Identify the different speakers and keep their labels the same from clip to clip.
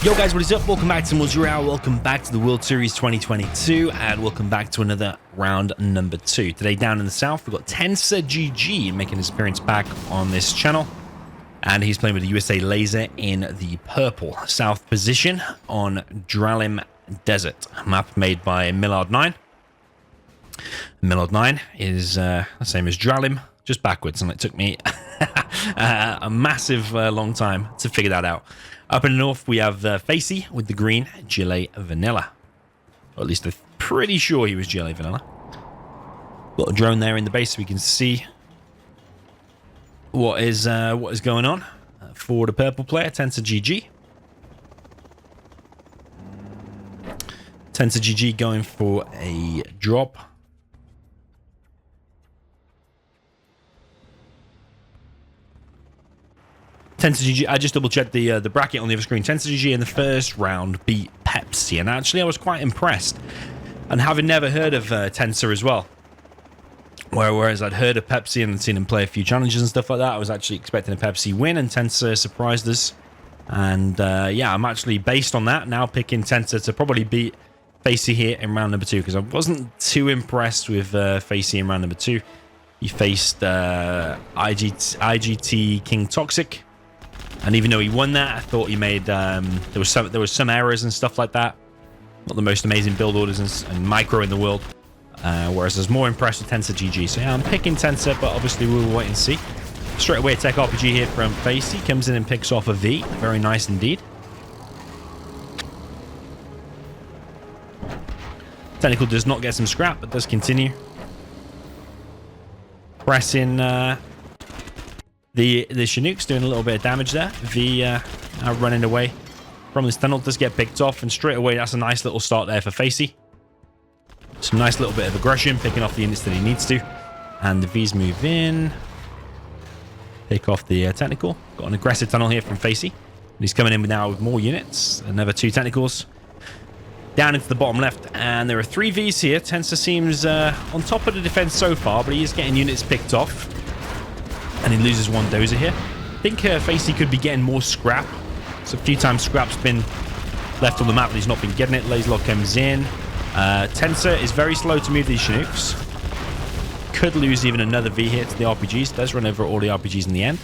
Speaker 1: Yo guys, what is up? Welcome back to Multi-Round, welcome back to the World Series 2022, and welcome back to another round number 2. Today down in the south, we've got TensorGG making his appearance back on this channel. And he's playing with the USA Laser in the purple south position on Dralim Desert, a map made by Millard9. Millard9 is the same as Dralim, just backwards, and it took me a massive long time to figure that out. Up in the north, we have Facey with the green Gilet Vanilla. Or at least I'm pretty sure he was Gilet Vanilla. Got a drone there in the base so we can see what is going on for the purple player, TensorGG. TensorGG going for a drop. TensorGG, I just double checked the bracket on the other screen. TensorGG in the first round beat Pepsi, and actually I was quite impressed. And having never heard of Tensor as well, whereas I'd heard of Pepsi and seen him play a few challenges and stuff like that, I was actually expecting a Pepsi win, and Tensor surprised us. And yeah, I'm actually, based on that, now picking Tensor to probably beat Facey here in round number 2, because I wasn't too impressed with Facey in round number 2. He faced IGT King Toxic. And even though he won that, I thought he made there was some errors and stuff like that. Not the most amazing build orders and micro in the world. Whereas I was more impressed with TensorGG. So yeah, I'm picking Tensor, but obviously we will wait and see. Straight away, Tech RPG here from Facey. Comes in and picks off a V. Very nice indeed. Technical does not get some scrap, but does continue. Pressing the Chinooks, doing a little bit of damage there. V running away from this tunnel, does get picked off, and straight away that's a nice little start there for Facey. Some nice little bit of aggression, picking off the units that he needs to. And the V's move in. Pick off the technical. Got an aggressive tunnel here from Facey. And he's coming in now with more units. Another 2 technicals. Down into the bottom left. And there are 3 V's here. Tensor seems on top of the defense so far, but he is getting units picked off. And he loses 1 dozer here. I think Facey could be getting more scrap. So a few times scrap's been left on the map, but he's not been getting it. Laserlock comes in. Tensor is very slow to move these Chinooks. Could lose even another V here to the RPGs. Does run over all the RPGs in the end.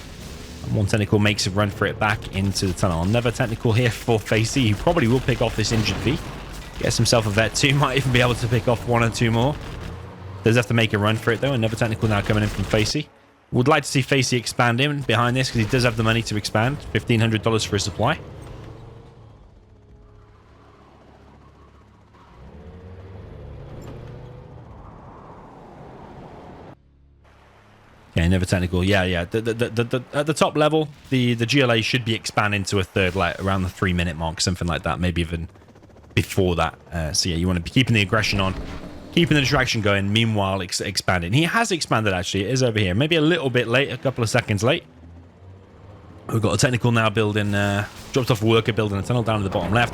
Speaker 1: And 1 technical makes a run for it back into the tunnel. Another technical here for Facey, who probably will pick off this injured V. Gets himself a vet 2. Might even be able to pick off 1 or 2 more. Does have to make a run for it though. Another technical now coming in from Facey. Would like to see Facey expand in behind this, because he does have the money to expand. $1,500 for a supply. Okay, another technical. Yeah. At the top level, the GLA should be expanding to a third, like around the 3-minute mark, something like that. Maybe even before that. So yeah, you want to be keeping the aggression on. Keeping the distraction going, meanwhile expanding. He has expanded, actually. It is over here. Maybe a little bit late, a couple of seconds late. We've got a technical now building, dropped off a worker building a tunnel down to the bottom left.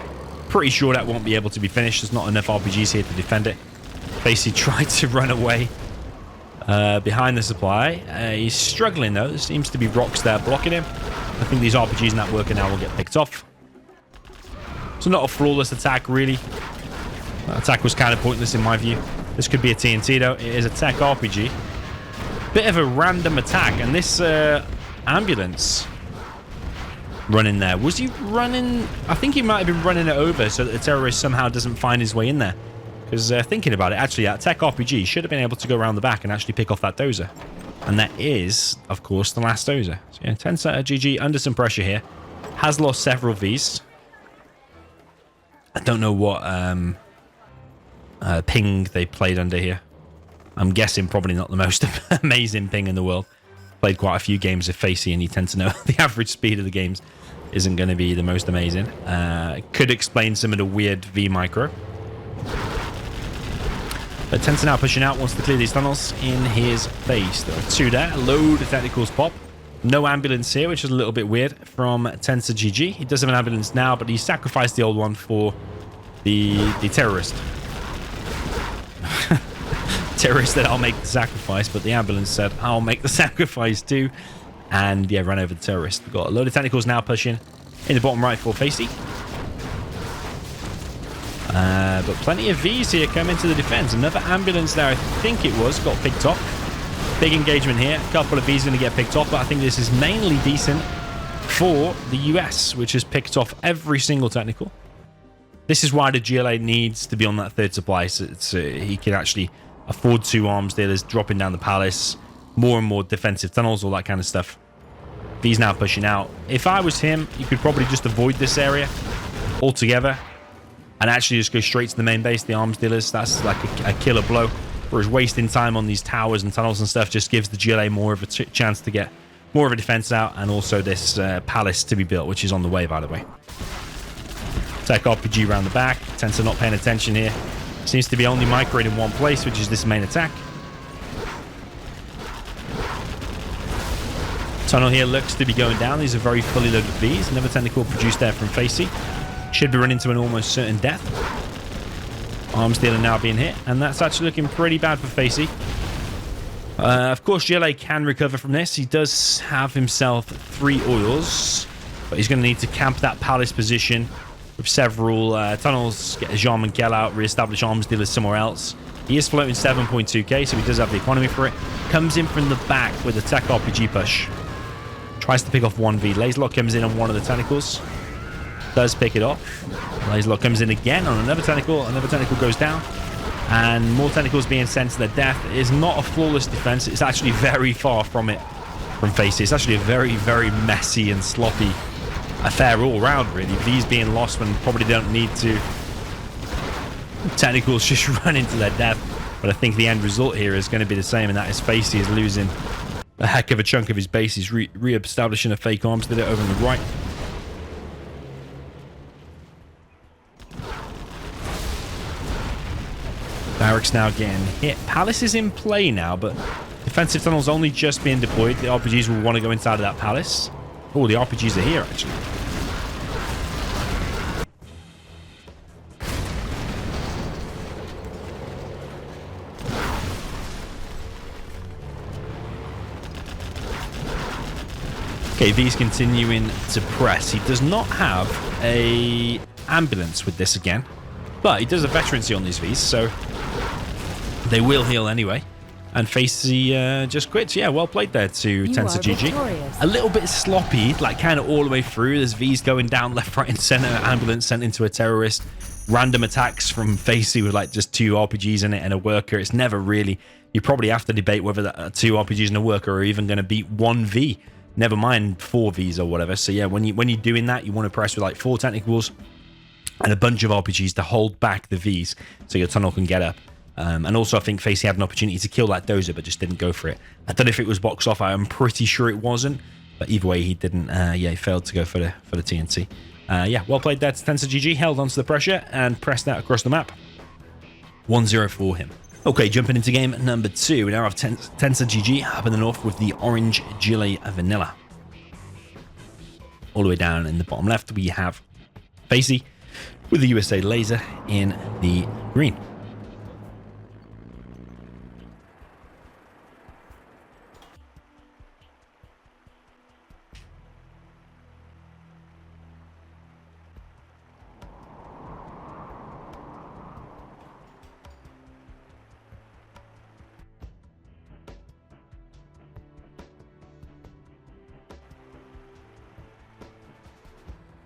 Speaker 1: Pretty sure that won't be able to be finished. There's not enough RPGs here to defend it. Facey tried to run away behind the supply. He's struggling, though. There seems to be rocks there blocking him. I think these RPGs and that worker now will get picked off. So not a flawless attack, really. That attack was kind of pointless in my view. This could be a TNT though. It is a tech RPG. Bit of a random attack. And this ambulance running there. Was he running? I think he might have been running it over so that the terrorist somehow doesn't find his way in there. Because thinking about it, actually that tech RPG should have been able to go around the back and actually pick off that dozer. And that is, of course, the last dozer. So yeah, TensorGG under some pressure here. Has lost several Vs. I don't know what ping they played under here. I'm guessing probably not the most amazing ping in the world. Played quite a few games of Facey, and you tend to know the average speed of the games isn't going to be the most amazing. Could explain some of the weird V micro. But Tensor now pushing out, wants to clear these tunnels in his face. There are 2 there. A load of technicals pop. No ambulance here, which is a little bit weird from TensorGG. He does have an ambulance now, but he sacrificed the old one for the terrorist. Terrorist said, I'll make the sacrifice, but the ambulance said, I'll make the sacrifice too. And yeah, ran over the terrorist. We've got a load of technicals now pushing in the bottom right for Facey. But plenty of Vs here come into the defense. Another ambulance there, I think it was, got picked off. Big engagement here. A couple of Vs going to get picked off, but I think this is mainly decent for the US, which has picked off every single technical. This is why the GLA needs to be on that third supply, so he can actually afford 2 arms dealers, dropping down the palace, more and more defensive tunnels, all that kind of stuff. V's now pushing out. If I was him, you could probably just avoid this area altogether and actually just go straight to the main base, the arms dealers. That's like a killer blow. Whereas wasting time on these towers and tunnels and stuff just gives the GLA more of a chance to get more of a defense out, and also this palace to be built, which is on the way, by the way. Tech RPG around the back. Tensor not paying attention here. Seems to be only microed in one place, which is this main attack. Tunnel here looks to be going down. These are very fully loaded Vs. Another technical produced there from Facey. Should be running to an almost certain death. Arms dealer now being hit, and that's actually looking pretty bad for Facey. Of course, GLA can recover from this. He does have himself 3 oils, but he's going to need to camp that palace position with several tunnels, get a Jean and Gel out, re-establish arms dealers somewhere else. He is floating 7.2k, so he does have the economy for it. Comes in from the back with a tech RPG push. Tries to pick off 1v. Laserlock comes in on one of the tentacles. Does pick it off. Laserlock comes in again on another tentacle. Another tentacle goes down. And more tentacles being sent to their death. It is not a flawless defense. It's actually very far from it from Facey. It's actually a very, very messy and sloppy affair all around, really. These being lost when probably don't need to. Tentacles just run into their death. But I think the end result here is going to be the same, and that is Facey is losing a heck of a chunk of his base. He's re-establishing a fake arms dealer over on the right. Barracks now getting hit. Palace is in play now, but defensive tunnels only just being deployed. The RPGs will want to go inside of that palace. Oh, the RPGs are here, actually. Okay, V's continuing to press. He does not have a ambulance with this again, but he does have veterancy on these V's, so they will heal anyway. And Facey just quits. Yeah, well played there to TensorGG. A little bit sloppy, like kind of all the way through. There's V's going down left, right, and center. Ambulance sent into a terrorist. Random attacks from Facey with like just 2 RPGs in it and a worker. It's never really... You probably have to debate whether that 2 RPGs and a worker are even going to beat 1 V. Never mind 4 Vs or whatever. So yeah, when you're doing that, you want to press with like 4 technicals and a bunch of RPGs to hold back the Vs so your tunnel can get up. And also, I think Facey had an opportunity to kill that dozer, but just didn't go for it. I don't know if it was boxed off. I'm pretty sure it wasn't. But either way, he didn't. Yeah, he failed to go for the TNT. Yeah, well played there to TensorGG. Held onto the pressure and pressed that across the map. 1-0 for him. Okay, jumping into game number 2. We now have TensorGG up in the north with the orange GLA Vanilla. All the way down in the bottom left, we have Facey with the USA Laser in the green.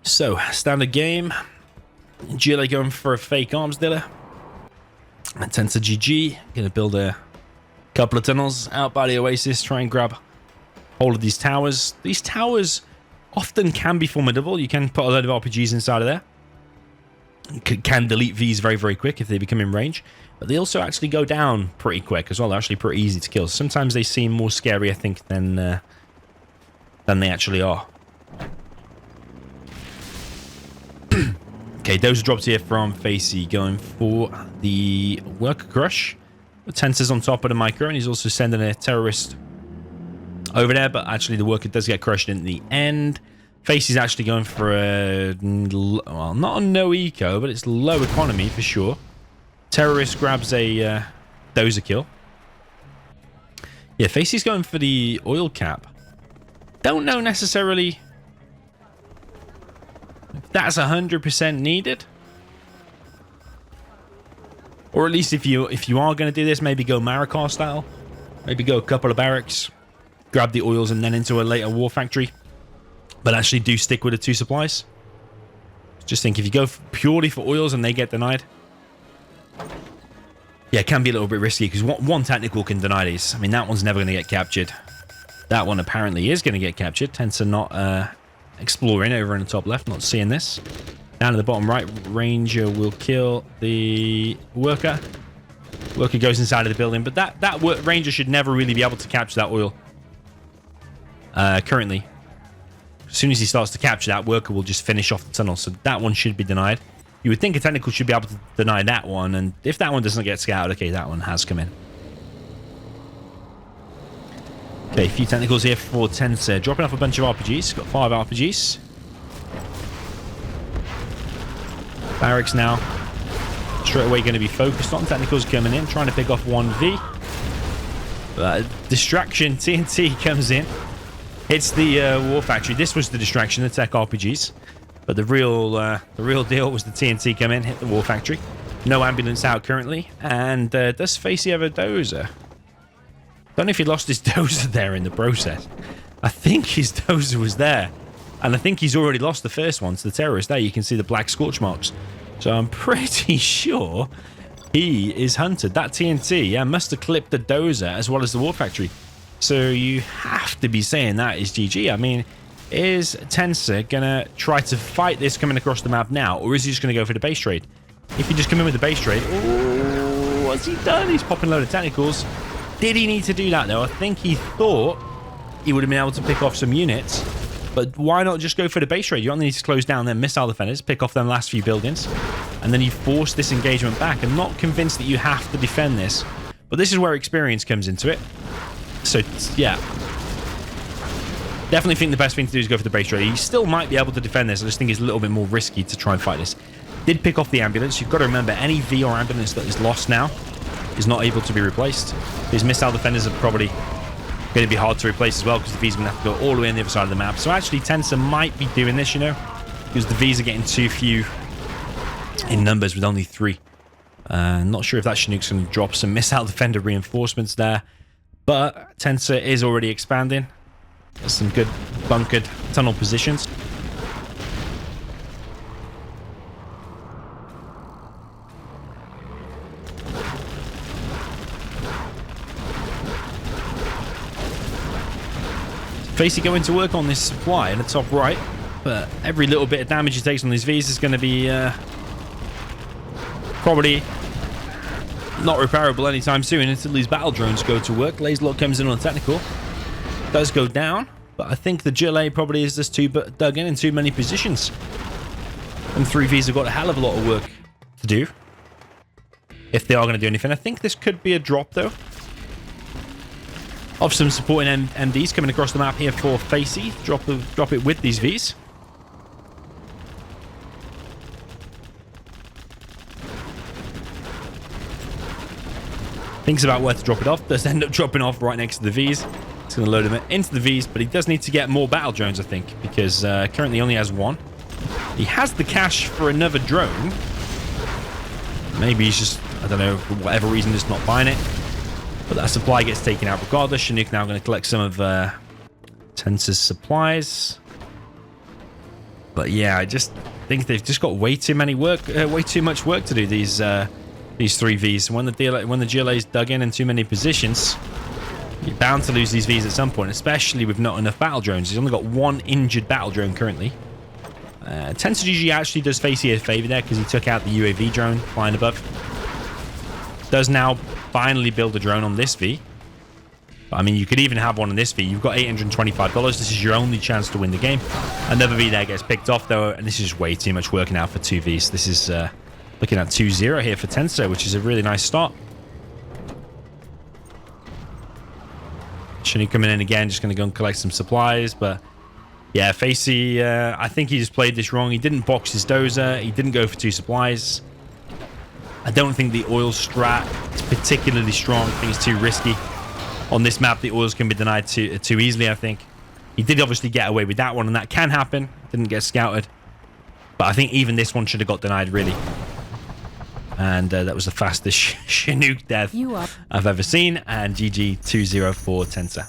Speaker 1: So, standard game. GLA going for a fake arms dealer. And TensorGG going to build a couple of tunnels out by the oasis. Try and grab hold of these towers. These towers often can be formidable. You can put a load of RPGs inside of there. Can delete Vs very, very quick if they become in range. But they also actually go down pretty quick as well. They're actually pretty easy to kill. Sometimes they seem more scary, I think, than they actually are. Okay, those drops here from Facey going for the worker crush. The Tensor's on top of the micro, and he's also sending a terrorist over there, but actually the worker does get crushed in the end. Facey's actually going for a, well, not a no eco, but it's low economy for sure. Terrorist grabs a dozer kill. Yeah, Facey's going for the oil cap. Don't know necessarily if that's 100% needed. Or at least if you are going to do this, maybe go Marikar style. Maybe go a couple of barracks, grab the oils, and then into a later war factory. But actually do stick with the 2 supplies. Just think, if you go purely for oils and they get denied, yeah, it can be a little bit risky, because one technical can deny these. I mean, that one's never going to get captured. That one apparently is going to get captured. Tensor not exploring over in the top left, not seeing this. Down at the bottom right, Ranger will kill the worker. Worker goes inside of the building, but that Ranger should never really be able to capture that oil. Currently. As soon as he starts to capture that, worker will just finish off the tunnel. So that one should be denied. You would think a technical should be able to deny that one. And if that one doesn't get scouted, okay, that one has come in. Okay, a few technicals here for Tensor. Dropping off a bunch of RPGs. Got 5 RPGs. Barracks now. Straight away going to be focused on. Technicals coming in, trying to pick off 1V. Distraction, TNT comes in. Hits the war factory. This was the distraction, the tech RPGs. But the real deal was the TNT come in, hit the war factory. No ambulance out currently. And does Facey have a dozer? Don't know if he lost his dozer there in the process. I think his dozer was there. And I think he's already lost the first one to the terrorist. There you can see the black scorch marks. So I'm pretty sure he is hunted. That TNT, yeah, must have clipped the dozer as well as the war factory. So you have to be saying that is GG. I mean, is Tensor going to try to fight this coming across the map now? Or is he just going to go for the base trade? If you just come in with the base trade... Oh, what's he done? He's popping a load of technicals. Did he need to do that, though? I think he thought he would have been able to pick off some units. But why not just go for the base trade? You only need to close down their missile defenders, pick off them last few buildings, and then you force this engagement back. I'm not convinced that you have to defend this. But this is where experience comes into it. So, yeah. Definitely think the best thing to do is go for the base trade. He still might be able to defend this. I just think it's a little bit more risky to try and fight this. Did pick off the ambulance. You've got to remember, any V or ambulance that is lost now is not able to be replaced. These missile defenders are probably going to be hard to replace as well, because the V's are going to have to go all the way on the other side of the map. So actually, Tensor might be doing this, you know, because the V's are getting too few in numbers with only 3. Not sure if that Chinook's going to drop some missile defender reinforcements there. But Tensor is already expanding. There's some good bunkered tunnel positions. Facey going to work on this supply in the top right, but every little bit of damage he takes on these V's is going to be probably not repairable anytime soon until these battle drones go to work. Laserlock comes in on the technical. Does go down, but I think the GLA probably is just too dug in too many positions. And 3 V's have got a hell of a lot of work to do if they are going to do anything. I think this could be a drop, though, of some supporting MDs coming across the map here for Facey. Drop it with these V's. Thinks about where to drop it off. Does end up dropping off right next to the V's. It's going to load him into the V's, but he does need to get more battle drones, I think, because currently only has 1. He has the cash for another drone. Maybe he's just, I don't know, for whatever reason, just not buying it. But that supply gets taken out regardless. Chinook now going to collect some of Tensor's supplies. But yeah, I just think they've just got way too much work to do, these 3 Vs. When the GLA's dug in too many positions, you're bound to lose these Vs at some point, especially with not enough battle drones. He's only got 1 injured battle drone currently. TensorGG actually does Facey a favor there, because he took out the UAV drone flying above. Does now finally build a drone on this V. But, I mean, you could even have one on this V. You've got $825. This is your only chance to win the game. Another V there gets picked off, though, and this is way too much working out for 2 Vs. This is looking at 2-0 here for Tensor, which is a really nice start. Chinook coming in again, just going to go and collect some supplies, but yeah, Facey, I think he just played this wrong. He didn't box his dozer. He didn't go for 2 supplies. I don't think the oil strat is particularly strong. I think it's too risky. On this map, the oils can be denied too easily, I think. He did obviously get away with that one, and that can happen. Didn't get scouted. But I think even this one should have got denied, really. And that was the fastest Chinook death I've ever seen. And GG 2-0 for Tensor.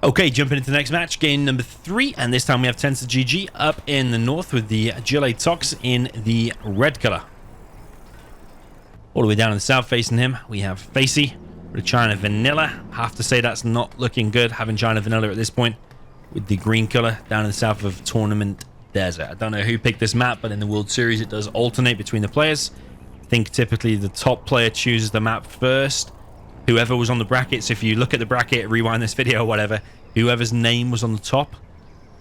Speaker 1: Okay, jumping into the next match, game number 3, and this time we have TensorGG up in the north with the GLA Tox in the red color. All the way down in the south facing him, we have Facey with China Vanilla. I have to say that's not looking good, having China Vanilla at this point with the green color down in the south of Tournament Desert. I don't know who picked this map, but in the World Series it does alternate between the players. I think typically the top player chooses the map first. Whoever was on the bracket, so if you look at the bracket, rewind this video or whatever, whoever's name was on the top,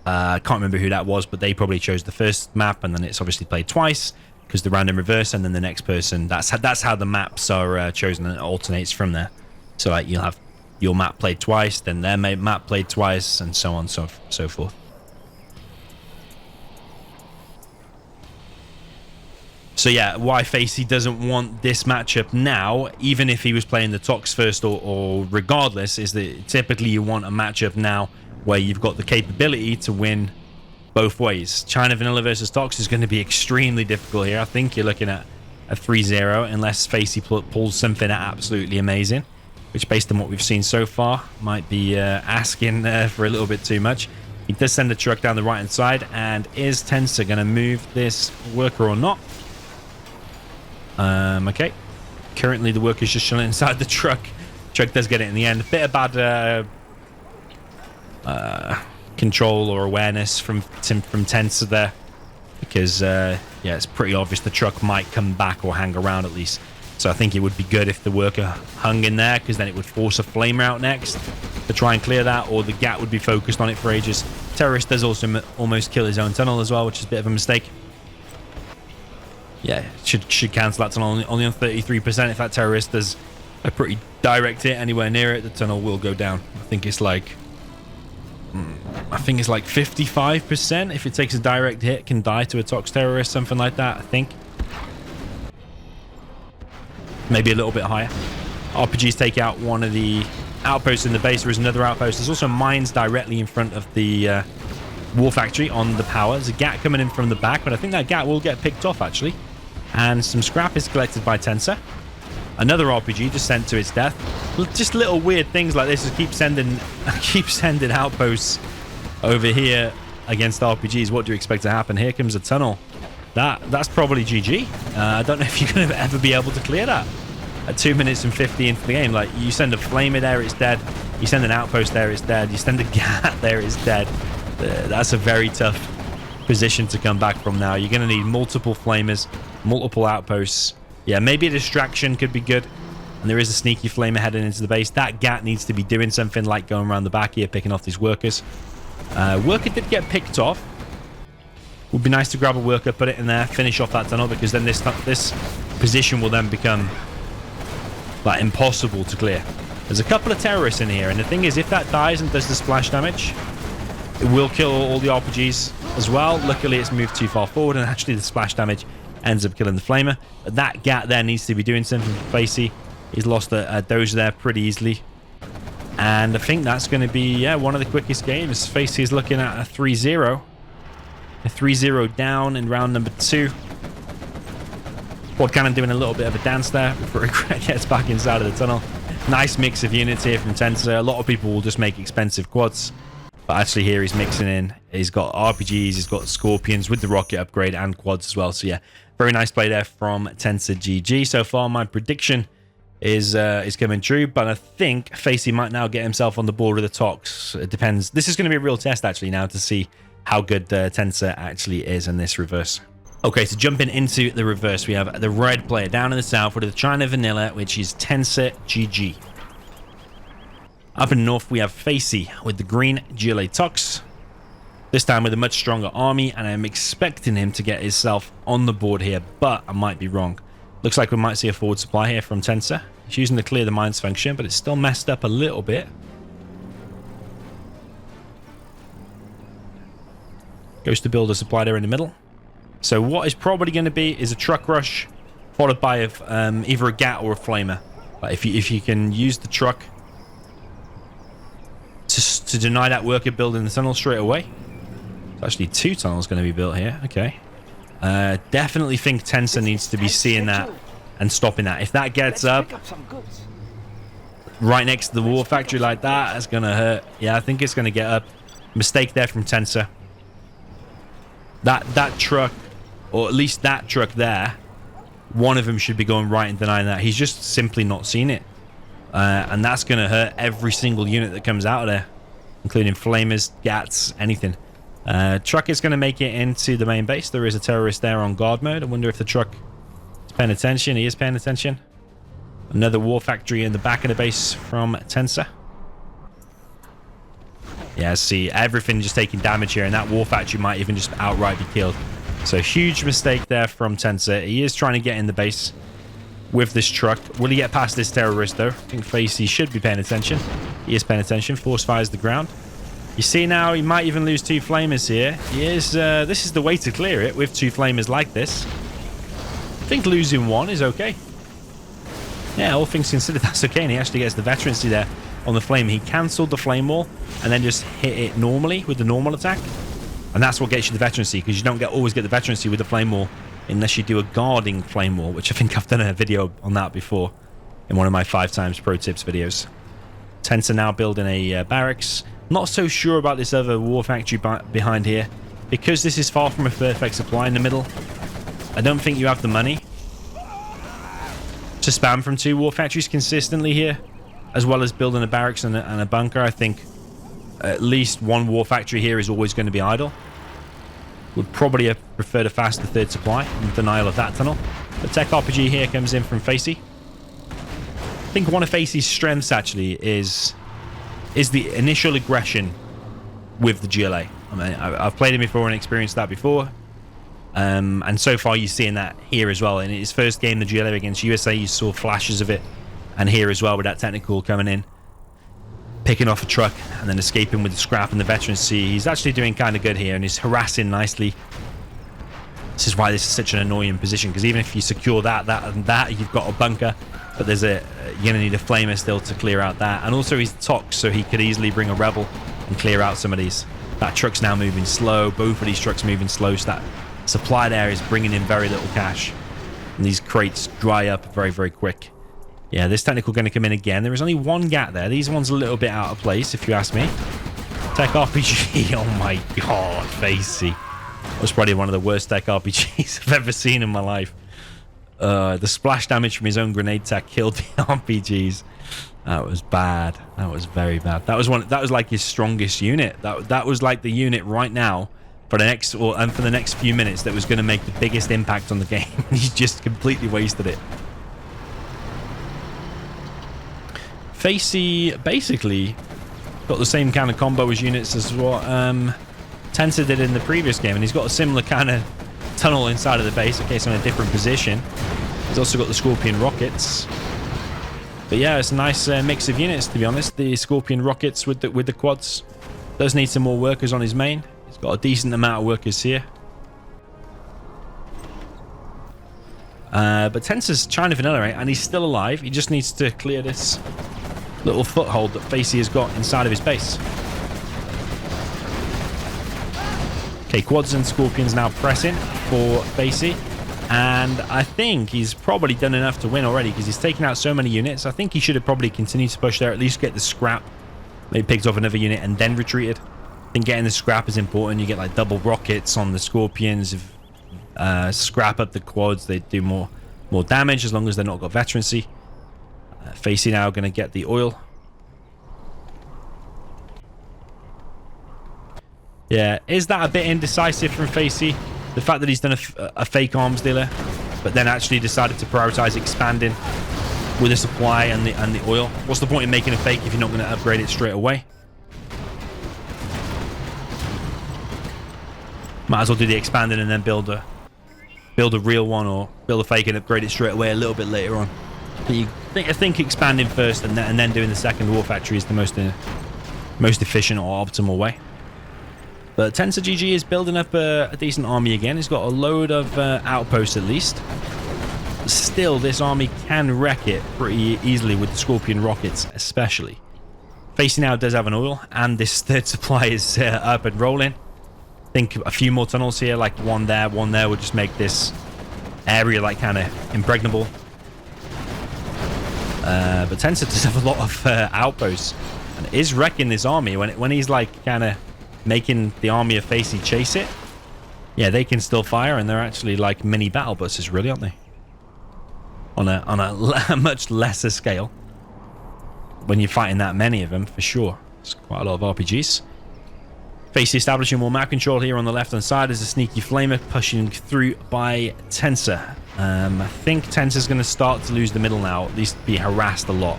Speaker 1: I can't remember who that was, but they probably chose the first map, and then it's obviously played twice because the random reverse, and then the next person. That's how the maps are chosen, and it alternates from there. So like you'll have your map played twice, then their map played twice, and so on and so forth. So yeah, why Facey doesn't want this matchup now, even if he was playing the Tox first or regardless, is that typically you want a matchup now where you've got the capability to win both ways. China Vanilla versus Tox is going to be extremely difficult here. I think you're looking at a 3-0 unless Facey pulls something absolutely amazing, which based on what we've seen so far might be asking for a little bit too much. He does send a truck down the right hand side, and is Tensor going to move this worker or not? Okay. Currently the worker's just chilling inside the truck. Truck does get it in the end. A bit of bad control or awareness from Tensor there, because yeah, it's pretty obvious the truck might come back or hang around at least. So I think it would be good if the worker hung in there, because then it would force a flamer out next to try and clear that, or the GAT would be focused on it for ages. Terrorist does also almost kill his own tunnel as well, which is a bit of a mistake. Yeah, should cancel that tunnel only on 33%. If that terrorist does a pretty direct hit anywhere near it, the tunnel will go down. I think it's like 55%. If it takes a direct hit, can die to a Tox terrorist, something like that, I think. Maybe a little bit higher. RPGs take out one of the outposts in the base. There is another outpost. There's also mines directly in front of the war factory on the power. There's a GAT coming in from the back, but I think that GAT will get picked off actually. And some scrap is collected by Tensor. Another RPG just sent to its death. Just little weird things like this. Just keep sending outposts over here against RPGs. What do you expect to happen? Here comes a tunnel. That's probably GG. I don't know if you're going to ever be able to clear that at 2 minutes and 50 into the game. Like, you send a flamer there, it's dead. You send an outpost there, it's dead. You send a GAT there, it's dead. That's a very tough position to come back from now. You're going to need multiple flamers, multiple outposts. Yeah, maybe a distraction could be good. And there is a sneaky flamer heading into the base. That GAT needs to be doing something, like going around the back here, picking off these workers. Worker did get picked off. Would be nice to grab a worker, put it in there, finish off that tunnel, because then this position will then become like impossible to clear. There's a couple of terrorists in here, and the thing is, if that dies and does the splash damage, it will kill all the RPGs as well. Luckily, it's moved too far forward, and actually the splash damage ends up killing the flamer. But that GAT there needs to be doing something for Facey. He's lost a dozer there pretty easily. And I think that's going to be, yeah, one of the quickest games. Facey is looking at a 3-0. A 3-0 down in round number 2. Quad Cannon doing a little bit of a dance there before he gets back inside of the tunnel. Nice mix of units here from Tensor. A lot of people will just make expensive quads. But actually here he's mixing in. He's got RPGs, he's got Scorpions with the rocket upgrade and quads as well. So yeah, very nice play there from TensorGG. So far my prediction is coming true, but I think Facey might now get himself on the board with the Tox. It depends. This is going to be a real test actually now to see how good Tensor actually is in this reverse. Okay, so jumping into the reverse, we have the red player down in the south with the China Vanilla, which is TensorGG. Up in the north, we have Facey with the green GLA Tox. This time with a much stronger army, and I'm expecting him to get himself on the board here, but I might be wrong. Looks like we might see a forward supply here from Tensor. He's using the clear the mines function, but it's still messed up a little bit. Goes to build a supply there in the middle. So what is probably going to be is a truck rush, followed by either a GAT or a flamer. But if you can use the truck to deny that worker building the tunnel straight away. There's actually 2 tunnels going to be built here. Okay. Definitely think Tensor needs to be seeing that and stopping that. If that gets up right next to the war factory like that, that's going to hurt. Yeah, I think it's going to get up. Mistake there from Tensor. That truck, or at least that truck there, one of them should be going right and denying that. He's just simply not seen it. And that's going to hurt every single unit that comes out of there, including flamers, gats, anything. Truck is going to make it into the main base. There is a terrorist there on guard mode. I wonder if the truck is paying attention. He is paying attention. Another war factory in the back of the base from Tensor. Yeah, see, everything just taking damage here, and that war factory might even just outright be killed. So huge mistake there from Tensor. He is trying to get in the base with this truck. Will he get past this terrorist, though? I think Facey should be paying attention. He is paying attention. Force fires the ground. You see now, he might even lose 2 flamers here. He is, this is the way to clear it with 2 flamers like this. I think losing 1 is okay. Yeah, all things considered, that's okay. And he actually gets the veterancy there on the flame. He cancelled the flame wall and then just hit it normally with the normal attack. And that's what gets you the veterancy, because you don't always get the veterancy with the flame wall unless you do a guarding flame wall, which I think I've done a video on that before in one of my 5 times pro tips videos. Tensor now building a barracks. Not so sure about this other war factory behind here, because this is far from a perfect supply in the middle. I don't think you have the money to spam from 2 war factories consistently here, as well as building a barracks and a bunker. I think at least 1 war factory here is always going to be idle. Would probably have preferred a faster 3rd supply in denial of that tunnel. The tech RPG here comes in from Facey. I think one of Facey's strengths actually is the initial aggression with the GLA. I mean, I've played him before and experienced that before. And so far you're seeing that here as well. In his first game, the GLA against USA, you saw flashes of it. And here as well with that technical coming in, picking off a truck and then escaping with the scrap and the veterancy. He's actually doing kind of good here, and he's harassing nicely. This is why this is such an annoying position, because even if you secure that, you've got a bunker, but there's you're gonna need a flamer still to clear out that. And also he's tox, so he could easily bring a rebel and clear out some of these. That truck's now moving slow. Both of these trucks moving slow, so that supply there is bringing in very little cash, and these crates dry up very, very quick. Yeah, this technical going to come in again. There is only 1 gat there. These ones a little bit out of place, if you ask me. Tech RPG. Oh my god, Facey. That was probably one of the worst tech RPGs I've ever seen in my life. The splash damage from his own grenade tech killed the RPGs. That was bad. That was very bad. That was like his strongest unit. That was like the unit right now for the next few minutes that was going to make the biggest impact on the game. He's just completely wasted it. Facey basically got the same kind of combo as units as what Tensor did in the previous game, and he's got a similar kind of tunnel inside of the base. Okay, so in a different position. He's also got the Scorpion rockets. But yeah, it's a nice mix of units, to be honest. The Scorpion rockets with the quads. Does need some more workers on his main. He's got a decent amount of workers here. But Tensor's trying to vanilla, right? And he's still alive. He just needs to clear this little foothold that Facey has got inside of his base. Okay, quads and scorpions now pressing for Facey. And I think he's probably done enough to win already, because he's taken out so many units. I think he should have probably continued to push there, at least get the scrap. Maybe picked off another unit and then retreated. I think getting the scrap is important. You get like double rockets on the scorpions. If scrap up the quads, they do more damage as long as they're not got veterancy. Facey now going to get the oil. Yeah, is that a bit indecisive from Facey? The fact that he's done a fake arms dealer, but then actually decided to prioritize expanding with the supply and the oil. What's the point in making a fake if you're not going to upgrade it straight away? Might as well do the expanding and then build a real one, or build a fake and upgrade it straight away a little bit later on. I think expanding first and then doing the second war factory is the most efficient or optimal way. But TensorGG is building up a decent army again. He's got a load of outposts at least. Still, this army can wreck it pretty easily with the Scorpion rockets, especially. Facey now does have an oil, and this third supply is up and rolling. I think a few more tunnels here, like one there would just make this area like kind of impregnable. But Tensor does have a lot of outposts and is wrecking this army when he's like kind of making the army of Facey chase it. Yeah, they can still fire, and they're actually like mini battle buses, really, aren't they? On a much lesser scale. When you're fighting that many of them, for sure. It's quite a lot of RPGs. Facey establishing more map control here on the left-hand side as a sneaky flamer pushing through by Tensor. I think Tensor's going to start to lose the middle now, at least be harassed a lot.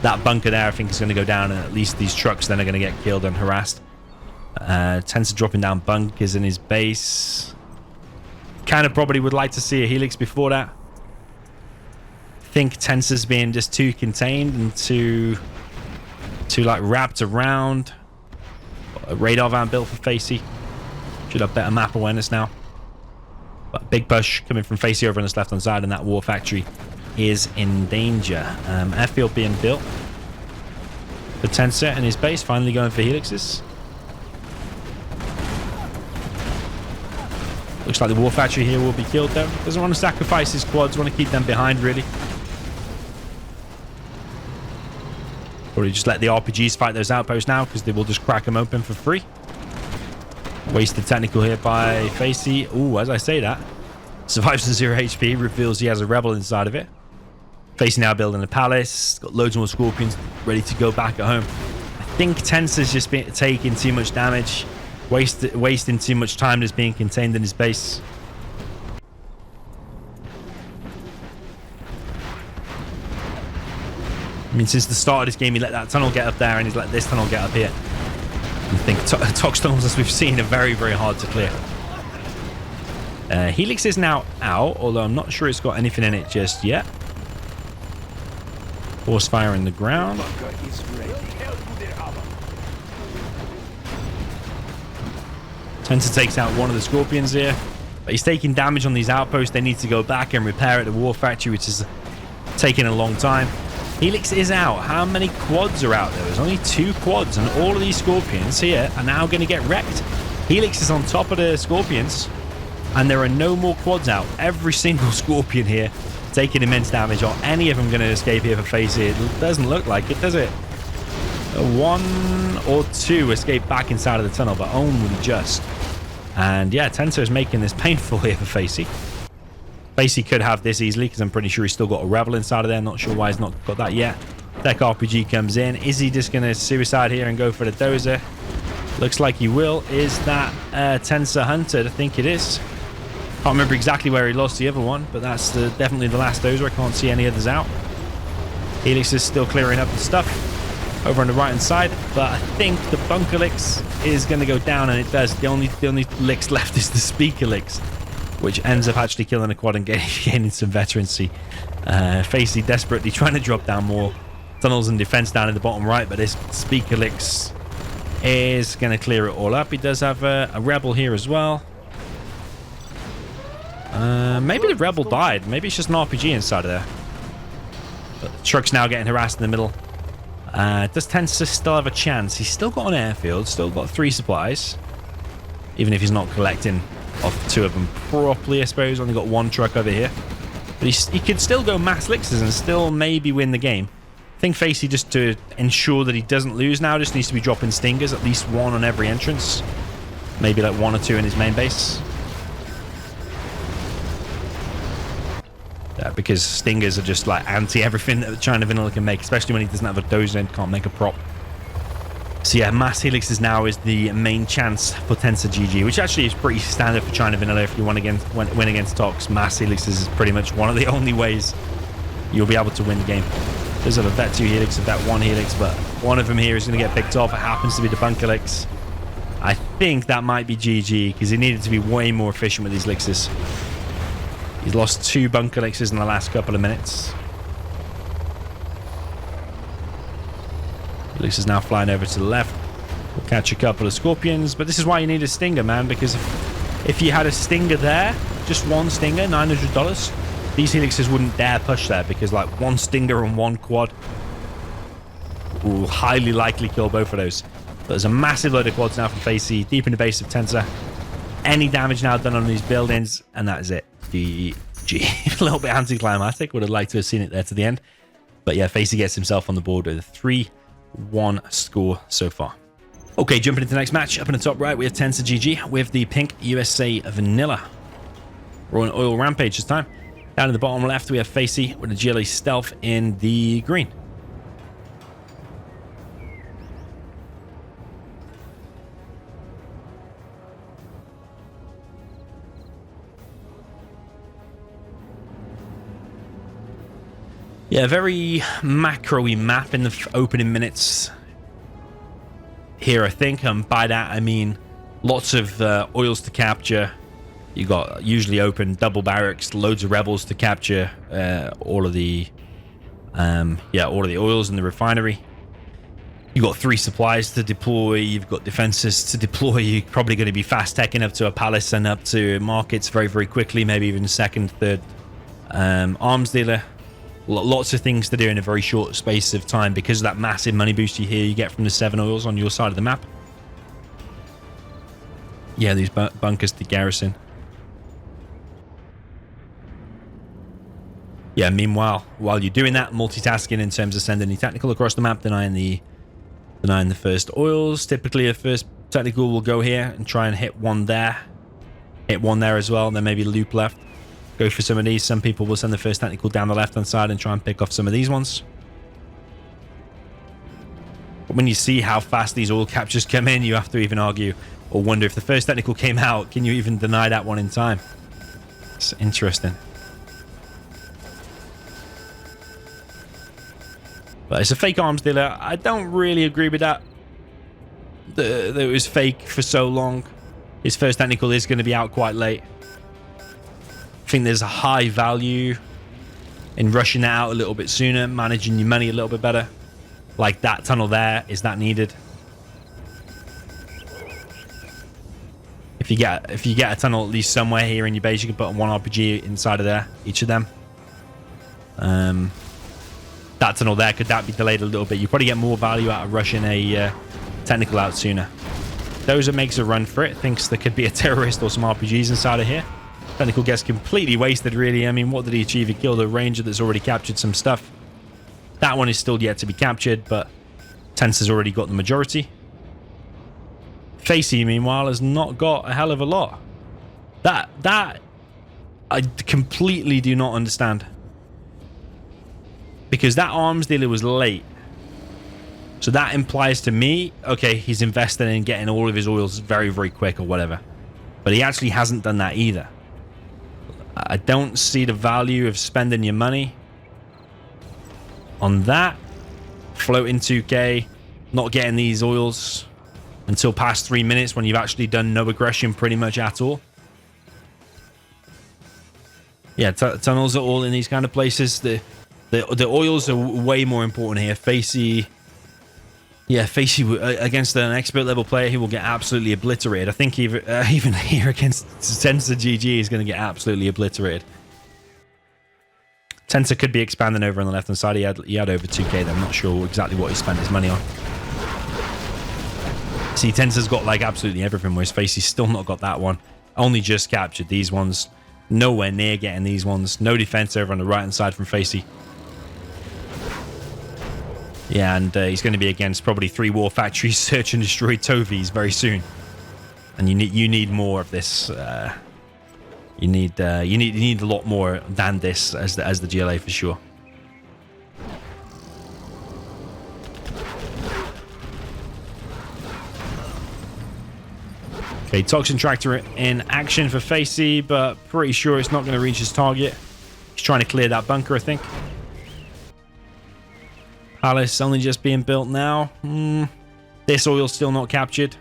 Speaker 1: That bunker there, I think, is going to go down, and at least these trucks then are going to get killed and harassed. Tensor dropping down bunkers in his base. Kind of probably would like to see a helix before that. I think Tensor's being just too contained and too like wrapped around. A radar van built for Facey. Should have better map awareness now. But big push coming from Facey over on this left-hand side, and that war factory is in danger. Airfield being built for Tensor and his base, finally going for helixes. Looks like the war factory here will be killed though. Doesn't want to sacrifice his quads, want to keep them behind really. Or just let the RPGs fight those outposts now, because they will just crack them open for free. Wasted technical here by Facey. Ooh, as I say that, survives to 0 HP, reveals he has a rebel inside of it. Facey now building a palace, got loads more scorpions ready to go back at home. I think Tensor's just been taking too much damage, wasting too much time just being contained in his base. I mean, since the start of this game, he let that tunnel get up there, and he's let this tunnel get up here. I think Tox tunnels, as we've seen, are very, very hard to clear. Helix is now out, although I'm not sure it's got anything in it just yet. Force fire in the ground. Tensor takes out one of the scorpions here, but he's taking damage on these outposts. They need to go back and repair at the war factory, which is taking a long time. Helix is out. How many quads are out there? There's only 2 quads, and all of these scorpions here are now going to get wrecked. Helix is on top of the scorpions, and there are no more quads out. Every single scorpion here taking immense damage. Are any of them going to escape here for Facey? It doesn't look like it, does it? 1 or 2 escape back inside of the tunnel, but only just. And yeah, Tensor is making this painful here for Facey. Facey could have this easily, because I'm pretty sure he's still got a rebel inside of there. Not sure why he's not got that yet. Deck RPG comes in. Is he just going to suicide here and go for the dozer? Looks like he will. Is that Tensor hunted? I think it is. Can't remember exactly where he lost the other one, but that's definitely the last dozer. I can't see any others out. Helix is still clearing up the stuff over on the right hand side, but I think the bunker licks is going to go down, and it does. The only licks left is the speaker licks, which ends up actually killing a quad and gaining some veterancy. Facey desperately trying to drop down more tunnels and defense down in the bottom right, but this speaker licks is going to clear it all up. He does have a rebel here as well. Maybe the rebel died. Maybe it's just an RPG inside of there. But the truck's now getting harassed in the middle. Does Tensor still have a chance? He's still got an airfield, still got 3 supplies. Even if he's not collecting off 2 of them properly, I suppose. Only got 1 truck over here. But he could still go mass lixers and still maybe win the game. I think Facey, just to ensure that he doesn't lose now, just needs to be dropping stingers, at least 1 on every entrance. Maybe like 1 or 2 in his main base. Because stingers are just like anti everything that China Vanilla can make, especially when he doesn't have a dozer and can't make a prop. So yeah, mass helixes now is the main chance for TensorGG, which actually is pretty standard for China Vanilla. If you win against Tox, mass helixes is pretty much one of the only ways you'll be able to win the game. There's a Vet 2 helix, a Vet 1 helix, but one of them here is going to get picked off. It happens to be the bunker helix. I think that might be GG, because he needed to be way more efficient with these elixers. He's lost 2 bunker elixirs in the last couple of minutes. Elixir's now flying over to the left. We'll catch a couple of scorpions, but this is why you need a stinger, man, because if you had a stinger there, just 1 stinger, $900, these helixes wouldn't dare push there, because like 1 stinger and 1 quad will highly likely kill both of those. But there's a massive load of quads now from Facey, deep in the base of Tensor. Any damage now done on these buildings, and that is it. GG. A little bit anticlimactic. Would have liked to have seen it there to the end. But yeah, Facey gets himself on the board with a 3-1 score so far. Okay, jumping into the next match. Up in the top right, we have TensorGG with the pink USA Vanilla. We're on Oil Rampage this time. Down in the bottom left, we have Facey with a GLA Stealth in the green. Yeah, very macro-y map in the opening minutes here, I think. By that, I mean lots of oils to capture. You got usually open double barracks, loads of rebels to capture all of the oils in the refinery. You got 3 supplies to deploy. You've got defenses to deploy. You're probably going to be fast teching up to a palace and up to markets very, very quickly. Maybe even second, third arms dealer. Lots of things to do in a very short space of time because of that massive money boost you get from the 7 oils on your side of the map. Yeah, these bunkers to garrison. Yeah, meanwhile, while you're doing that, multitasking in terms of sending the technical across the map, denying the first oils. Typically, the first technical will go here and try and hit one there. Hit one there as well, and then maybe loop left. Go for some of these. Some people will send the first technical down the left-hand side and try and pick off some of these ones. But when you see how fast these oil captures come in, you have to even argue or wonder if the first technical came out, can you even deny that one in time? It's interesting. But it's a fake arms dealer. I don't really agree with that. That it was fake for so long. His first technical is going to be out quite late. I think there's a high value in rushing that out a little bit sooner, managing your money a little bit better. Like that tunnel there, is that needed? If you get a tunnel at least somewhere here in your base, you can put one RPG inside of there, each of them. That tunnel there, could that be delayed a little bit? You probably get more value out of rushing a technical out sooner. Dozer makes a run for it, thinks there could be a terrorist or some RPGs inside of here. Technical gets completely wasted, really. I mean, what did he achieve? He killed a ranger that's already captured some stuff. That one is still yet to be captured, but Tensor's already got the majority. Facey, meanwhile, has not got a hell of a lot. That I completely do not understand. Because that arms dealer was late. So that implies to me, okay, he's invested in getting all of his oils very, very quick or whatever. But he actually hasn't done that either. I don't see the value of spending your money on that. Floating 2k, not getting these oils until past 3 minutes when you've actually done no aggression pretty much at all. Yeah, tunnels are all in these kind of places. The oils are way more important here. Facey... Yeah, Facey against an expert level player, he will get absolutely obliterated. I think even here against TensorGG is going to get absolutely obliterated. Tensor could be expanding over on the left-hand side. He had over 2k. I'm not sure exactly what he spent his money on. See, Tensor's got like absolutely everything, whereas Facey's still not got that one. Only just captured these ones. Nowhere near getting these ones. No defense over on the right-hand side from Facey. Yeah, and he's going to be against probably 3 war factories, search and destroy Tovies very soon. And you need more of this. You need a lot more than this as the GLA for sure. Okay, Toxin Tractor in action for Facey, but pretty sure it's not going to reach his target. He's trying to clear that bunker, I think. Palace only just being built now. This oil still not captured.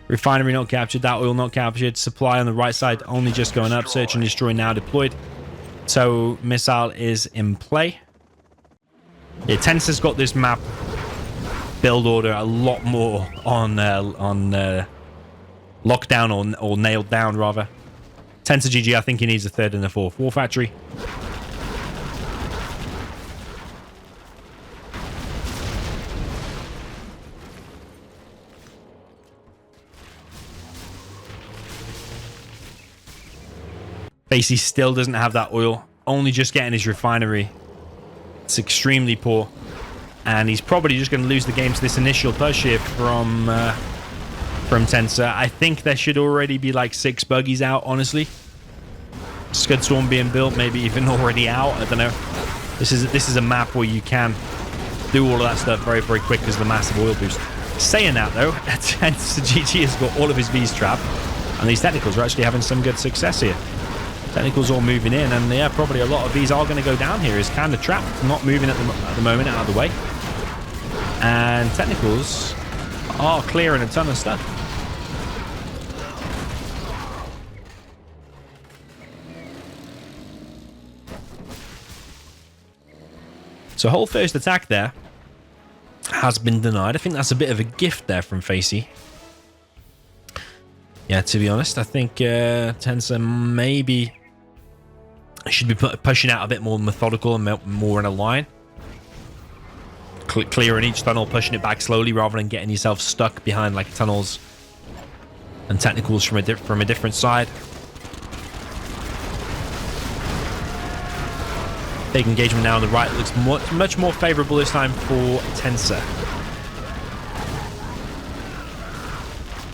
Speaker 1: Refinery not captured. That oil not captured. Supply on the right side only just going up. Search and destroy now deployed. So missile is in play. Yeah, Tensor's got this map build order a lot more on lockdown or nailed down rather. TensorGG, I think he needs a 3rd and a 4th war factory. Facey still doesn't have that oil. Only just getting his refinery. It's extremely poor. And he's probably just going to lose the game to this initial push here from Tensor. I think there should already be like 6 buggies out, honestly. Scud Swarm being built, maybe even already out. I don't know. This is a map where you can do all of that stuff very, very quick because of the massive oil boost. Saying that, though, TensorGG has got all of his Vs trapped. And these technicals are actually having some good success here. Technicals all moving in. And yeah, probably a lot of these are going to go down here. It's kind of trapped, not moving at the moment out of the way. And technicals are clearing a ton of stuff. So whole first attack there has been denied. I think that's a bit of a gift there from Facey. Yeah, to be honest, I think Tensor maybe should be pushing out a bit more methodical and more in a line. Clearing each tunnel, pushing it back slowly rather than getting yourself stuck behind like tunnels and technicals from a different side. Big engagement now on the right. Looks much more favorable this time for Tensor.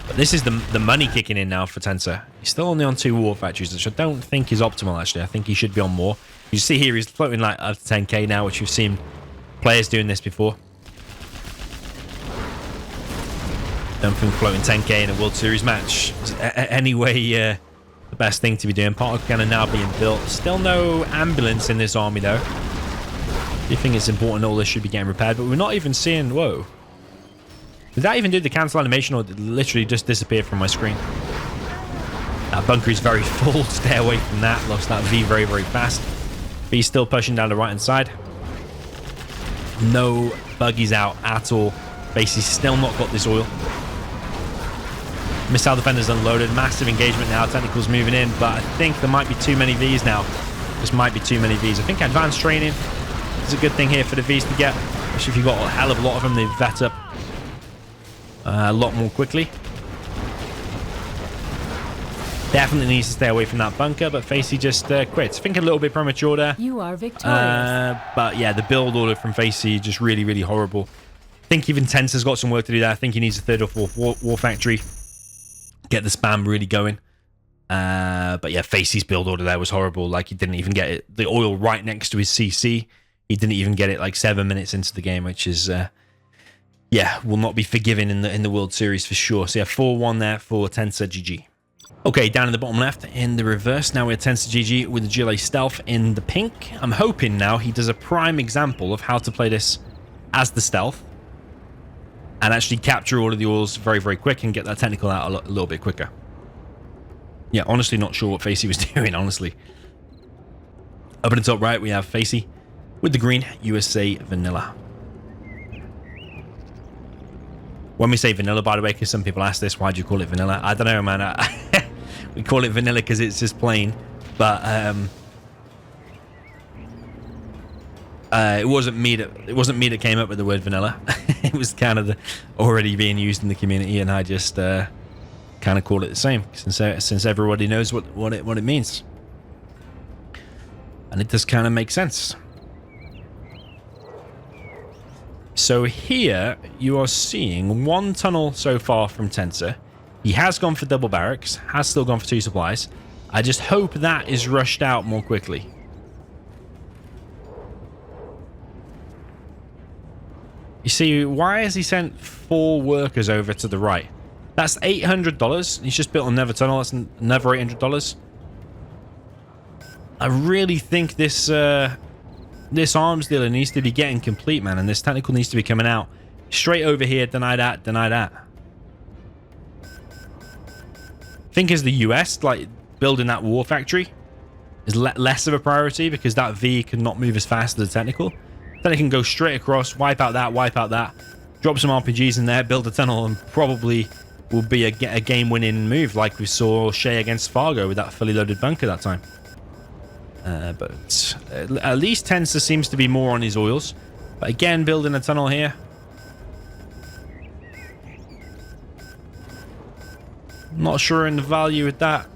Speaker 1: But this is the money kicking in now for Tensor. He's still only on 2 war factories, which I don't think is optimal, actually. I think he should be on more. You see here, he's floating like up to 10k now, which we've seen players doing this before. Don't think floating 10k in a World Series match is anyway the best thing to be doing. Particle cannon now being built. Still no ambulance in this army, though. Do you think it's important all this should be getting repaired? But we're not even seeing... Whoa. Did that even do the cancel animation, or did it literally just disappear from my screen? That bunker is very full. Stay away from that. Lost that V very, very fast. But he's still pushing down the right-hand side. No buggies out at all. Facey's still not got this oil. Missile defenders unloaded. Massive engagement now. Technicals moving in, but I think there might be too many Vs now. This might be too many Vs. I think advanced training is a good thing here for the Vs to get, especially if you've got a hell of a lot of them. They vet up a lot more quickly. Definitely needs to stay away from that bunker, but Facey just quits. I think a little bit premature there.
Speaker 2: You are victorious.
Speaker 1: But yeah, the build order from Facey just really, really horrible. I think even Tensor's got some work to do there. I think he needs a 3rd or 4th war factory. Get the spam really going. But yeah, Facey's build order there was horrible. Like, he didn't even get the oil right next to his CC. He didn't even get it like 7 minutes into the game, which is yeah, will not be forgiven in the World Series for sure. So yeah, 4-1 there for TensorGG. Okay, down in the bottom left in the reverse, now we're TensorGG with the GLA Stealth in the pink. I'm hoping now he does a prime example of how to play this as the Stealth and actually capture all of the oils very, very quick and get that technical out a little bit quicker. Yeah, honestly not sure what Facey was doing, honestly. Up in the top right, we have Facey with the green USA Vanilla. When we say vanilla, by the way, because some people ask this, why do you call it vanilla? I don't know, man. We call it vanilla because it's just plain. But it wasn't me that came up with the word vanilla. It was kind of already being used in the community, and I just kind of call it the same since everybody knows what it means, and it does kind of make sense. So here you are seeing 1 tunnel so far from Tensor. He has gone for double barracks, has still gone for 2 supplies. I just hope that is rushed out more quickly. You see, why has he sent 4 workers over to the right? That's $800. He's just built another tunnel. That's another $800. I really think this this arms dealer needs to be getting complete, man, and this technical needs to be coming out straight over here. Deny that, deny that. I think as the US, like, building that war factory is less of a priority, because that V cannot move as fast as the technical. Then it can go straight across, wipe out that, drop some RPGs in there, build a tunnel, and probably will be a game-winning move, like we saw Shea against Fargo with that fully loaded bunker that time. But at least Tensor seems to be more on his oils. But again, building a tunnel here. Not sure in the value with that.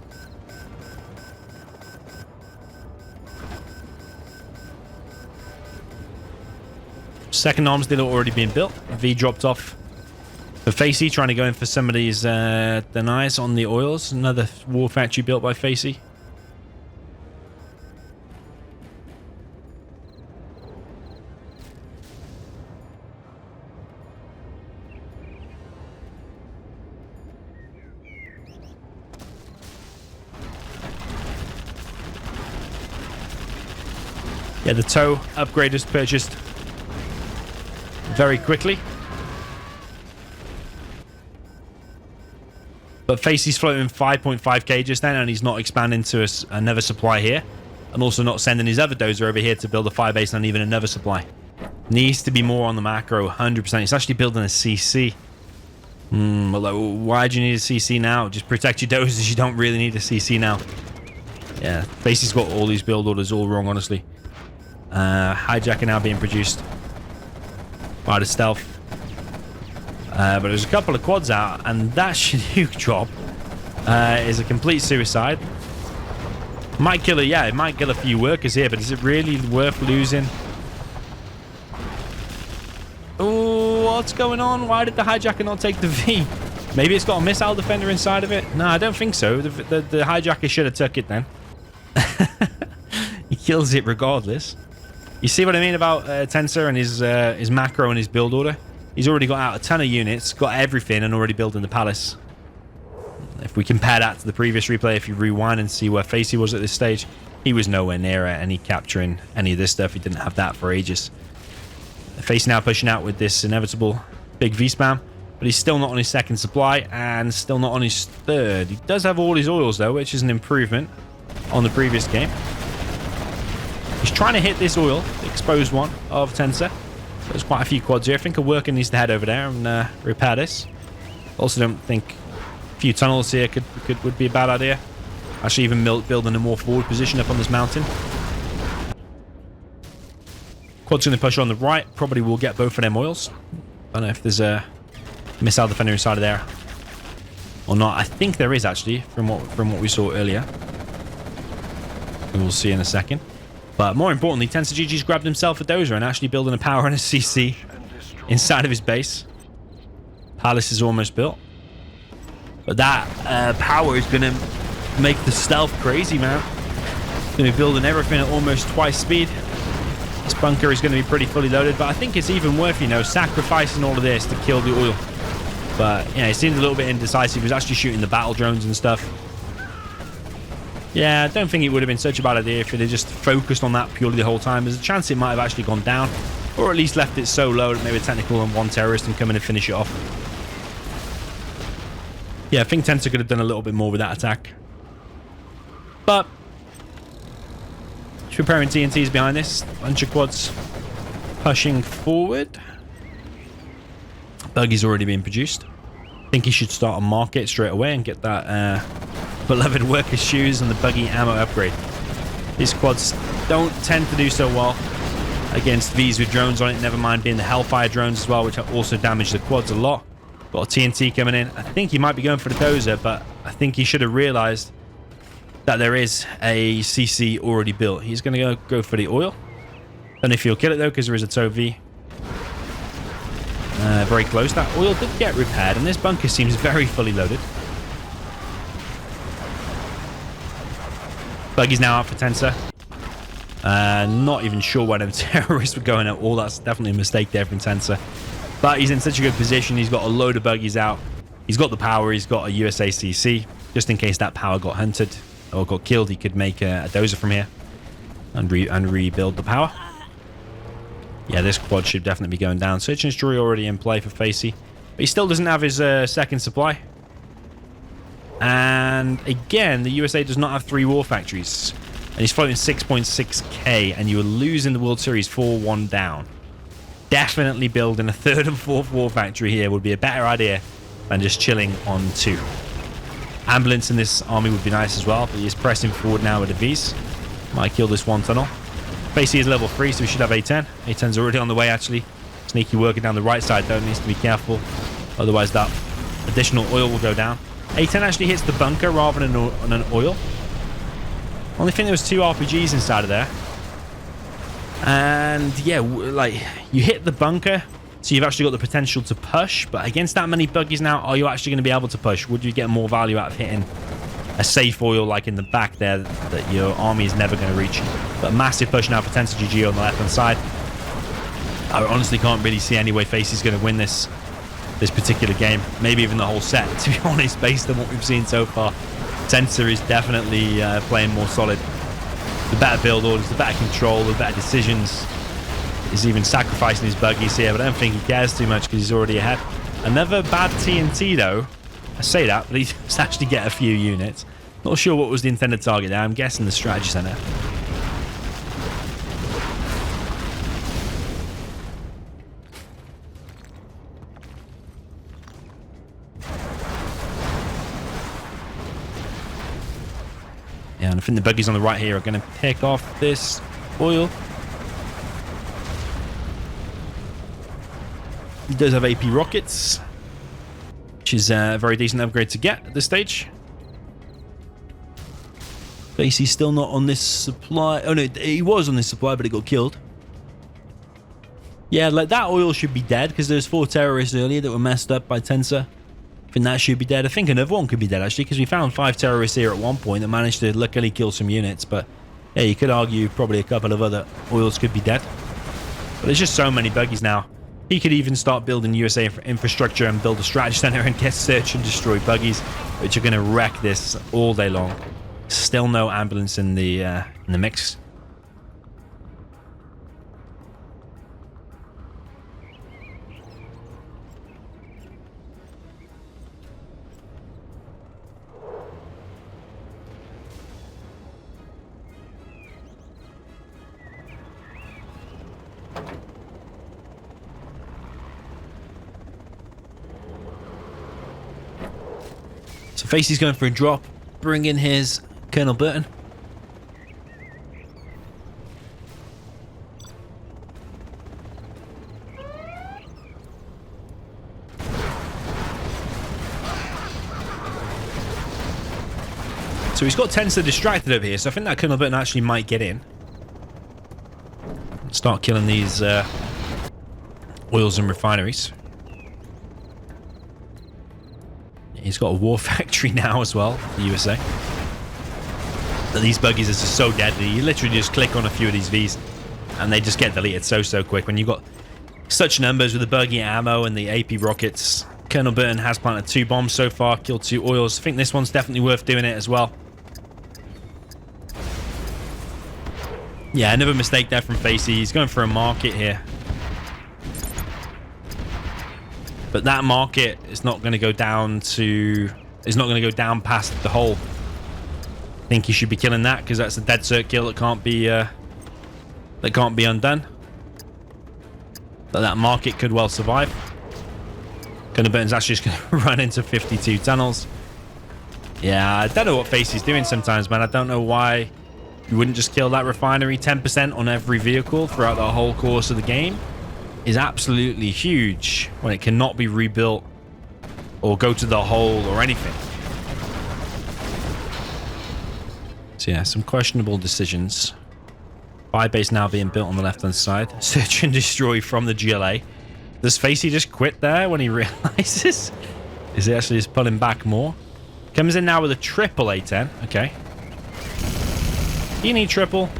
Speaker 1: Second arms dealer already being built. V dropped off for Facey, trying to go in for some of these denies on the oils. Another war factory built by Facey. Yeah, the tow upgrade is purchased very quickly. But Facey's floating 5.5k just then, and he's not expanding to another supply here. And also not sending his other dozer over here to build a fire base and even another supply. Needs to be more on the macro, 100%. He's actually building a CC. Although, why do you need a CC now? Just protect your dozers. You don't really need a CC now. Yeah, Facey's got all these build orders all wrong, honestly. Hijacker now being produced by the stealth. But there's a couple of quads out, and that Chinook drop is a complete suicide. Might kill it might kill a few workers here, but is it really worth losing? Oh, what's going on? Why did the hijacker not take the V? Maybe it's got a missile defender inside of it? No, I don't think so. The hijacker should have took it then. He kills it regardless. You see what I mean about Tensor and his macro and his build order? He's already got out a ton of units, got everything, and already building the palace. If we compare that to the previous replay, if you rewind and see where Facey was at this stage, he was nowhere near any capturing any of this stuff. He didn't have that for ages. Facey now pushing out with this inevitable big V-spam, but he's still not on his second supply and still not on his third. He does have all his oils, though, which is an improvement on the previous game. He's trying to hit this oil, the exposed one of Tensor. There's quite a few quads here. I think a worker needs to head over there and repair this. Also don't think a few tunnels here would be a bad idea. Actually even building a more forward position up on this mountain. Quad's going to push on the right. Probably will get both of them oils. I don't know if there's a missile defender inside of there or not. I think there is actually from what we saw earlier. We'll see in a second. But more importantly, TensorGG's grabbed himself a dozer and actually building a power and a CC inside of his base. Palace is almost built. But that power is going to make the stealth crazy, man. Going to be building everything at almost twice speed. This bunker is going to be pretty fully loaded, but I think it's even worth, sacrificing all of this to kill the oil. But, it seemed a little bit indecisive. He was actually shooting the battle drones and stuff. Yeah, I don't think it would have been such a bad idea if it had just focused on that purely the whole time. There's a chance it might have actually gone down, or at least left it so low that maybe a technical and one terrorist can come in and finish it off. Yeah, I think Tensor could have done a little bit more with that attack. But he's preparing TNTs behind this. Bunch of quads pushing forward. Buggy's already been produced. I think he should start a market straight away and get that beloved workers' shoes and the buggy ammo upgrade. These quads don't tend to do so well against Vs with drones on it, never mind being the Hellfire drones as well, which also damage the quads a lot. Got a TNT coming in. I think he might be going for the dozer, but I think he should have realized that there is a CC already built. He's going to go for the oil. Don't know if he'll kill it though, because there is a tow V. Very close. That oil did get repaired, and this bunker seems very fully loaded. Buggy's now out for Tensor. Not even sure why them terrorists were going at all. That's definitely a mistake there from Tensor. But he's in such a good position. He's got a load of buggies out. He's got the power. He's got a USA CC. Just in case that power got hunted or got killed, he could make a dozer from here and rebuild the power. Yeah, this quad should definitely be going down. Search and Destroy already in play for Facey. But he still doesn't have his second supply. And again, the USA does not have 3 war factories. And he's floating 6.6k, and you are losing the World Series 4-1 down. Definitely building a 3rd and 4th war factory here would be a better idea than just chilling on 2. Ambulance in this army would be nice as well, but he is pressing forward now with the Vs. Might kill this one tunnel. Facey is level 3, so we should have A10. A10's already on the way, actually. Sneaky working down the right side, though. Needs to be careful. Otherwise, that additional oil will go down. A10 actually hits the bunker rather than an oil. Only thing, there was 2 RPGs inside of there. And yeah, like you hit the bunker, so you've actually got the potential to push. But against that many buggies now, are you actually going to be able to push? Would you get more value out of hitting a safe oil like in the back there that your army is never going to reach? But a massive push now for TensorGG on the left-hand side. I honestly can't really see any way Facey's going to win this particular game. Maybe even the whole set, to be honest, based on what we've seen so far. Tensor is definitely playing more solid. The better build orders, the better control, the better decisions. He's even sacrificing his buggies here, but I don't think he cares too much because he's already ahead. Another bad TNT, though. I say that, but he's actually get a few units. Not sure what was the intended target there. I'm guessing the strategy center. Yeah, and I think the buggies on the right here are going to pick off this oil. He does have AP rockets, which is a very decent upgrade to get at this stage. Facey's still not on this supply. Oh no, he was on this supply, but it got killed. Yeah, like that oil should be dead because there's 4 terrorists earlier that were messed up by Tensor. I think that should be dead. I think another one could be dead actually because we found 5 terrorists here at one point that managed to luckily kill some units. But yeah, you could argue probably a couple of other oils could be dead. But there's just so many buggies now. He could even start building USA infrastructure and build a strategy center and get search and destroy buggies, which are going to wreck this all day long. Still no ambulance in the mix. So Facey's going for a drop, bring in his Colonel Burton. So he's got Tensor distracted over here, so I think that Colonel Burton actually might get in. Start killing these oils and refineries. He's got a war factory now as well, the USA. But these buggies are just so deadly. You literally just click on a few of these Vs and they just get deleted so quick. When you've got such numbers with the buggy ammo and the AP rockets. Colonel Burton has planted 2 bombs so far, killed 2 oils. I think this one's definitely worth doing it as well. Yeah, another mistake there from Facey. He's going for a market here. But that market is not going to go down to... It's not going to go down past the hole. I think he should be killing that because that's a dead cert kill that can't be undone. But that market could well survive. Colonel Burton's actually just going to run into 52 tunnels. Yeah, I don't know what Facey's doing sometimes, man. I don't know why you wouldn't just kill that refinery. 10% on every vehicle throughout the whole course of the game is absolutely huge when it cannot be rebuilt or go to the hole or anything. So yeah, some questionable decisions. Fire base now being built on the left-hand side. Search and destroy from the GLA. Does Facey just quit there when he realizes? Is he actually just pulling back more? Comes in now with a triple A10. Okay. Do you need triple?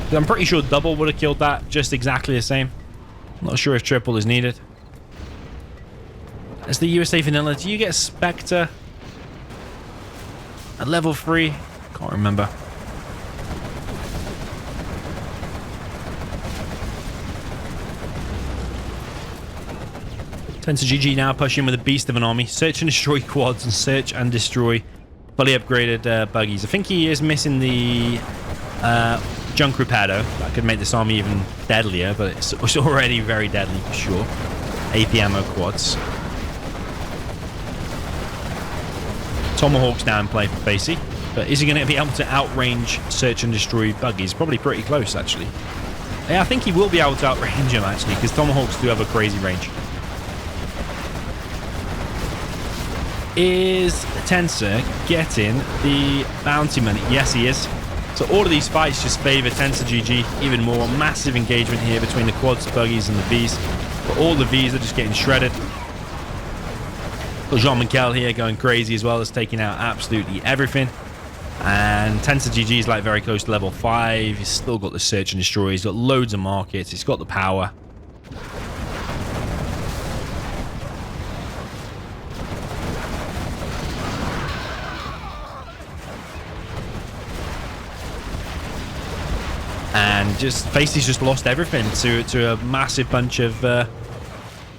Speaker 1: I'm pretty sure double would have killed that just exactly the same. I'm not sure if triple is needed. As the USA Vanilla, do you get Spectre at level 3? Can't remember. TensorGG now pushing with a beast of an army. Search and destroy quads and search and destroy fully upgraded buggies. I think he is missing the junk repair though. That could make this army even deadlier, but it's already very deadly for sure. AP ammo quads. Tomahawk's now in play for Facey, but is he going to be able to outrange search and destroy buggies? Probably pretty close actually. Yeah, I think he will be able to outrange him actually, because Tomahawks do have a crazy range. Is Tensor getting the bounty money? Yes, he is. So all of these fights just favor TensorGG even more. Massive engagement here between the quads, buggies, and the Vs. But all the Vs are just getting shredded. Got Jean-Michel here going crazy as well as taking out absolutely everything. And TensorGG is like very close to level 5. He's still got the search and destroy. He's got loads of markets. He's got the power. And just Facey's just lost everything to a massive bunch of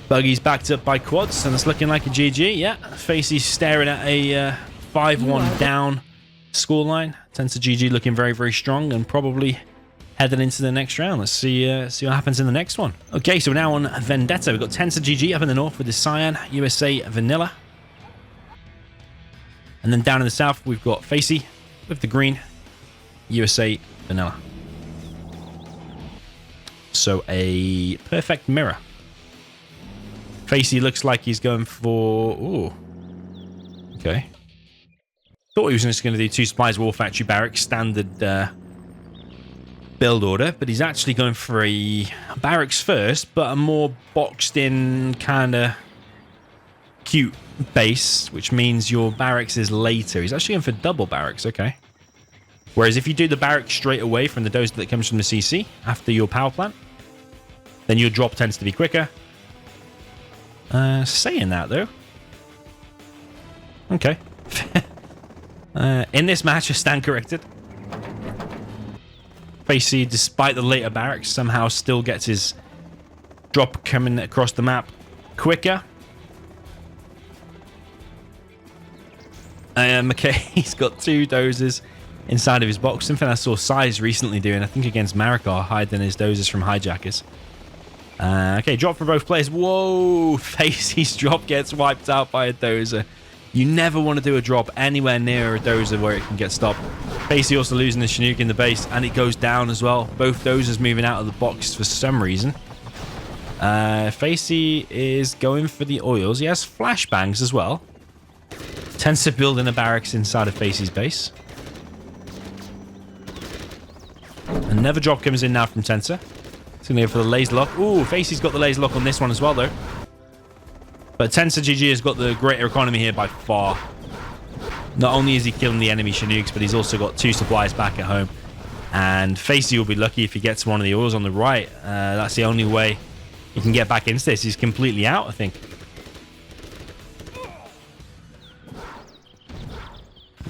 Speaker 1: buggies backed up by quads, and it's looking like a GG. Yeah, Facey's staring at a 5-1 down scoreline. TensorGG looking very, very strong and probably heading into the next round. Let's see what happens in the next one. Okay, so we're now on Vendetta. We've got TensorGG up in the north with the Cyan, USA Vanilla. And then down in the south, we've got Facey with the green, USA Vanilla. So a perfect mirror. Facey looks like he's going for... Ooh. Okay. Thought he was just going to do 2 Supplies War Factory Barracks standard build order, but he's actually going for a barracks first, but a more boxed in kind of cute base, which means your barracks is later. He's actually going for double barracks. Okay. Whereas if you do the barracks straight away from the dozer that comes from the CC after your power plant, then your drop tends to be quicker. Saying that though. Okay. In this match, I stand corrected. Facey, despite the later barracks, somehow still gets his drop coming across the map quicker. McKay's got 2 dozers inside of his box. Something I saw Size recently doing, I think against Marikar, hiding his dozers from hijackers. Okay, drop for both players. Whoa, Facey's drop gets wiped out by a dozer. You never want to do a drop anywhere near a dozer where it can get stopped. Facey also losing the Chinook in the base, and it goes down as well. Both dozers moving out of the box for some reason. Facey is going for the oils. He has flashbangs as well. Tensor building a barracks inside of Facey's base. Another drop comes in now from Tensor. He's going to go for the laser lock. Ooh, Facey's got the laser lock on this one as well, though. But TensorGG has got the greater economy here by far. Not only is he killing the enemy Chinooks, but he's also got 2 supplies back at home. And Facey will be lucky if he gets one of the oils on the right. That's the only way he can get back into this. He's completely out, I think.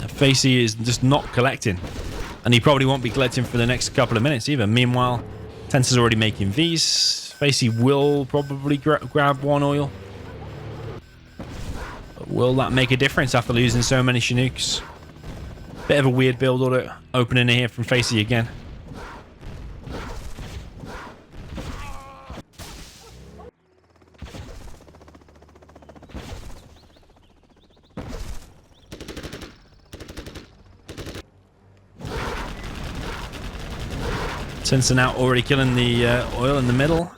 Speaker 1: Facey is just not collecting. And he probably won't be collecting for the next couple of minutes either. Meanwhile, Tensor's already making Vs. Facey will probably grab 1 oil. But will that make a difference after losing so many Chinooks? Bit of a weird build order opening here from Facey again. Tensor now already killing the oil in the middle.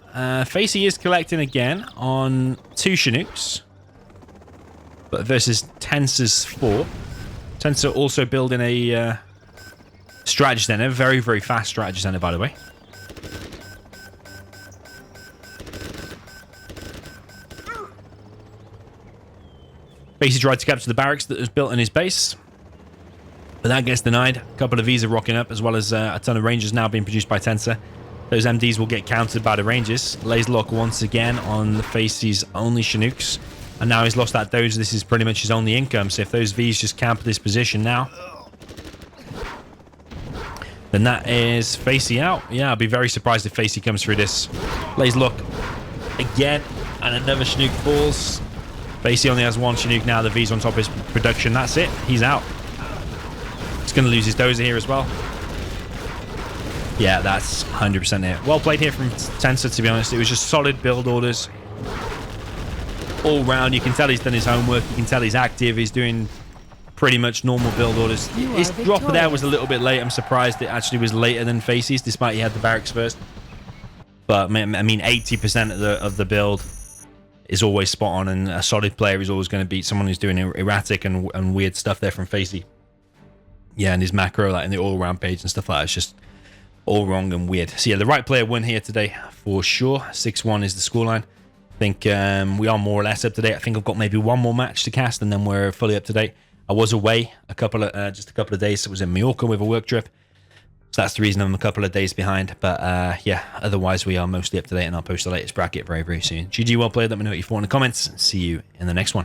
Speaker 1: Facey is collecting again on 2 Chinooks. But versus Tensor's 4. Tensor also building a strategy center. Very, very fast strategy center, by the way. Facey tried to capture the barracks that was built in his base. But that gets denied. A couple of Vs are rocking up, as well as a ton of Rangers now being produced by Tensor. Those MDs will get countered by the Rangers. Laser lock once again on Facey's only Chinooks. And now he's lost that dozer. This is pretty much his only income. So if those Vs just camp this position now, then that is Facey out. Yeah, I'll be very surprised if Facey comes through this. Laser lock again, and another Chinook falls. Facey only has 1 Chinook now. The V's on top of his production. That's it. He's out. He's going to lose his dozer here as well. Yeah, that's 100% it. Well played here from Tensor, to be honest. It was just solid build orders all round. You can tell he's done his homework. You can tell he's active. He's doing pretty much normal build orders. His drop there was a little bit late. I'm surprised it actually was later than Facey's, despite he had the barracks first. But I mean, 80% of the build is always spot on, and a solid player is always going to beat someone who's doing erratic and weird stuff there from Facey. Yeah, and his macro, like in the oil rampage and stuff like that, it's just all wrong and weird. So yeah, the right player won here today for sure. 6-1 is the scoreline. I think we are more or less up to date. I think I've got maybe one more match to cast, and then we're fully up to date. I was away just a couple of days. I was in Mallorca with a work trip, so that's the reason I'm a couple of days behind. But yeah, otherwise we are mostly up to date, and I'll post the latest bracket very, very soon. GG, well played. Let me know what you thought in the comments. See you in the next one.